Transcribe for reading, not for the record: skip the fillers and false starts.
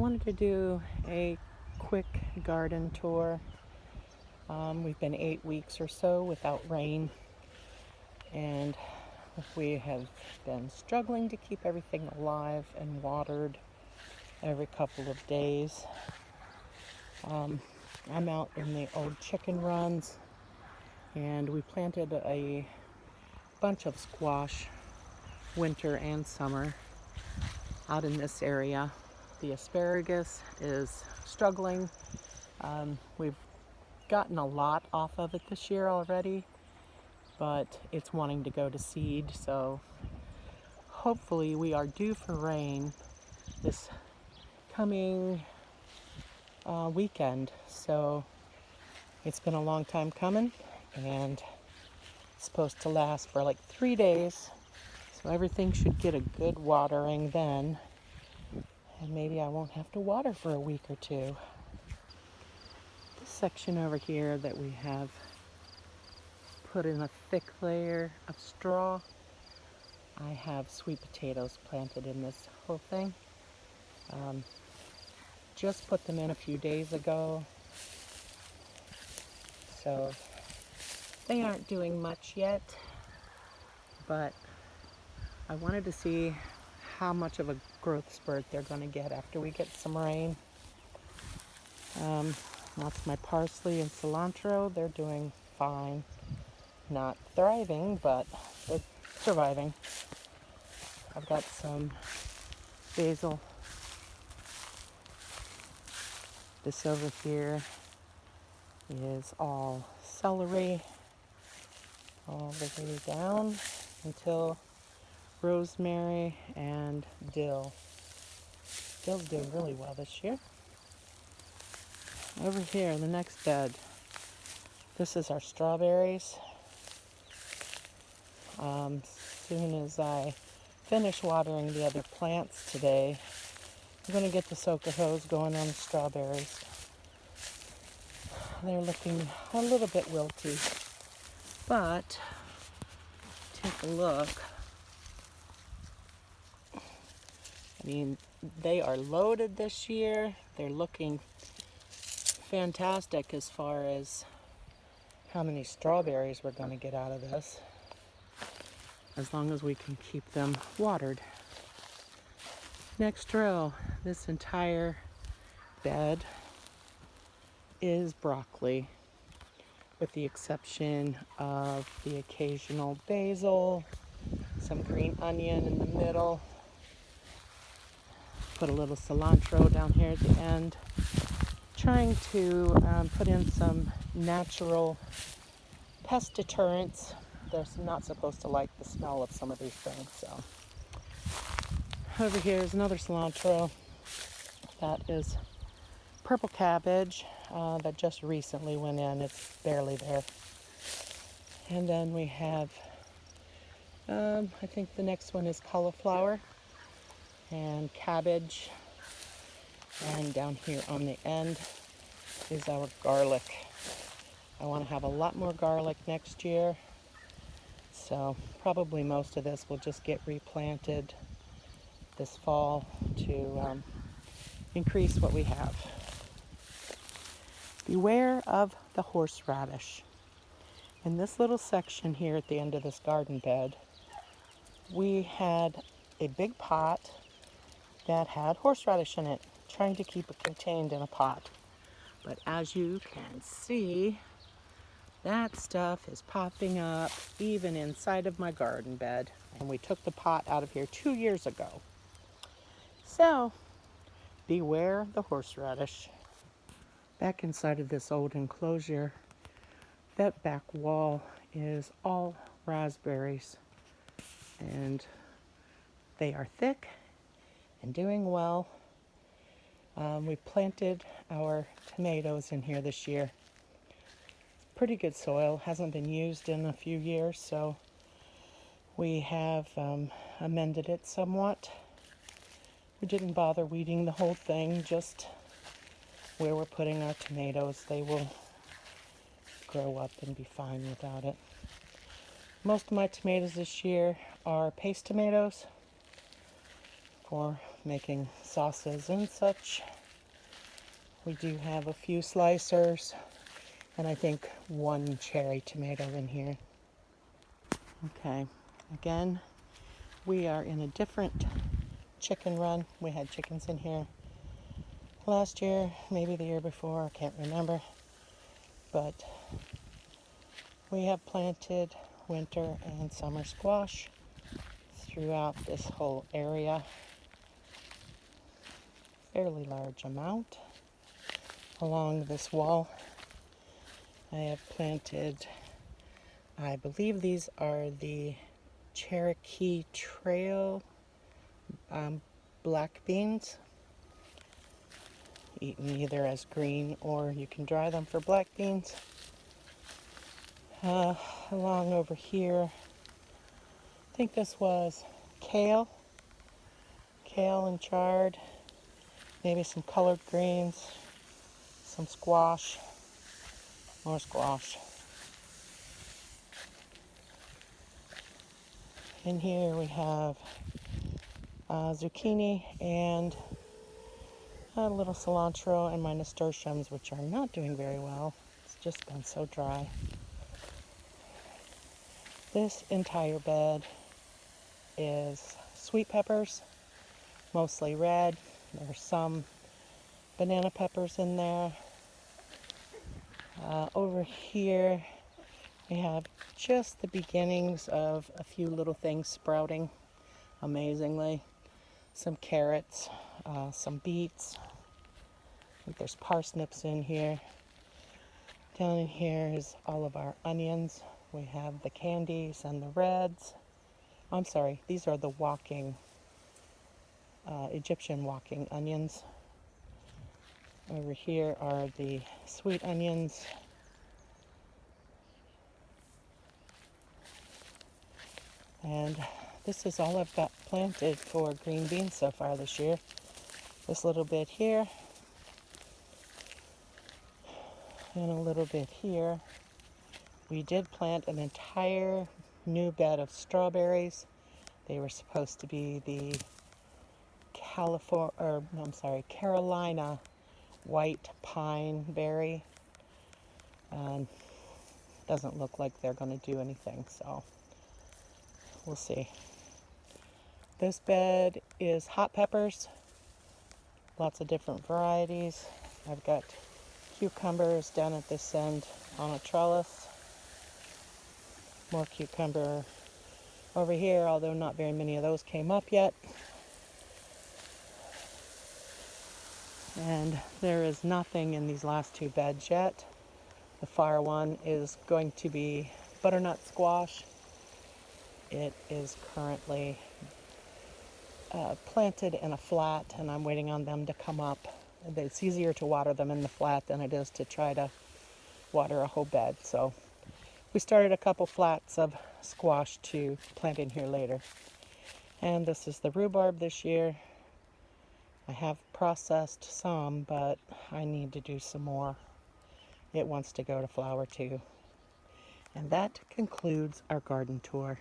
wanted to do a quick garden tour. We've been 8 weeks or so without rain, and we have been struggling to keep everything alive and watered every couple of days. I'm out in the old chicken runs, and we planted a bunch of squash, winter and summer, out in this area. The asparagus is struggling. We've gotten a lot off of it this year already, but it's wanting to go to seed, so hopefully we are due for rain this coming weekend. So it's been a long time coming, and it's supposed to last for like 3 days, so everything should get a good watering then, and maybe I won't have to water for a week or two. This section over here that we have put in a thick layer of straw, I have sweet potatoes planted in this whole thing. Just put them in a few days ago, so they aren't doing much yet, but I wanted to see how much of a growth spurt they're going to get after we get some rain. That's my parsley and cilantro. They're doing fine. Not thriving, but they're surviving. I've got some basil. This over here is all celery, all the way down until rosemary and dill. Dill's doing really well this year. Over here, the next bed, this is our strawberries. As soon as I finish watering the other plants today, I'm going to get the soaker hose going on the strawberries. They're looking a little bit wilty, but take a look. I mean, they are loaded this year. They're looking fantastic as far as how many strawberries we're going to get out of this, as long as we can keep them watered. Next row, this entire bed is broccoli, with the exception of the occasional basil, some green onion in the middle. Put a little cilantro down here at the end. Trying to put in some natural pest deterrents. They're not supposed to like the smell of some of these things. So over here is another cilantro. That is purple cabbage that just recently went in. It's barely there. And then we have, I think the next one is cauliflower and cabbage. And down here on the end is our garlic. I want to have a lot more garlic next year, so probably most of this will just get replanted this fall to increase what we have. Beware of the horseradish. In this little section here at the end of this garden bed, we had a big pot that had horseradish in it, trying to keep it contained in a pot. But as you can see, that stuff is popping up even inside of my garden bed. And we took the pot out of here 2 years ago. So, beware the horseradish. Back inside of this old enclosure, that back wall is all raspberries. And they are thick and doing well. We planted our tomatoes in here this year. Pretty good soil, hasn't been used in a few years, so we have amended it somewhat. We didn't bother weeding the whole thing, just where we're putting our tomatoes. They will grow up and be fine without it. Most of my tomatoes this year are paste tomatoes for making sauces and such. We do have a few slicers and I think one cherry tomato in here. Okay, again, we are in a different chicken run. We had chickens in here last year, maybe the year before, I can't remember. But we have planted winter and summer squash throughout this whole area. Fairly large amount. Along this wall, I have planted, I believe these are the Cherokee Trail black beans, eaten either as green or you can dry them for black beans. Along over here, I think this was kale and chard, maybe some colored greens, some squash, more squash. In here we have zucchini and a little cilantro and my nasturtiums, which are not doing very well. It's just been so dry. This entire bed is sweet peppers, mostly red. There's some banana peppers in there. Over here we have just the beginnings of a few little things sprouting amazingly. Some carrots, some beets. I think there's parsnips in here. Down in here is all of our onions. We have the candies and the reds. I'm sorry, these are the walking, Egyptian walking onions. Over here are the sweet onions. And this is all I've got planted for green beans so far this year. This little bit here, and a little bit here. We did plant an entire new bed of strawberries. They were supposed to be the Carolina white pine berry. And doesn't look like they're going to do anything, so we'll see. This bed is hot peppers, lots of different varieties. I've got cucumbers down at this end on a trellis. More cucumber over here, although not very many of those came up yet. And there is nothing in these last two beds yet. The far one is going to be butternut squash. It is currently planted in a flat, and I'm waiting on them to come up. It's easier to water them in the flat than it is to try to water a whole bed. So we started a couple flats of squash to plant in here later. And this is the rhubarb this year. I have processed some, but I need to do some more. It wants to go to flower too. And that concludes our garden tour.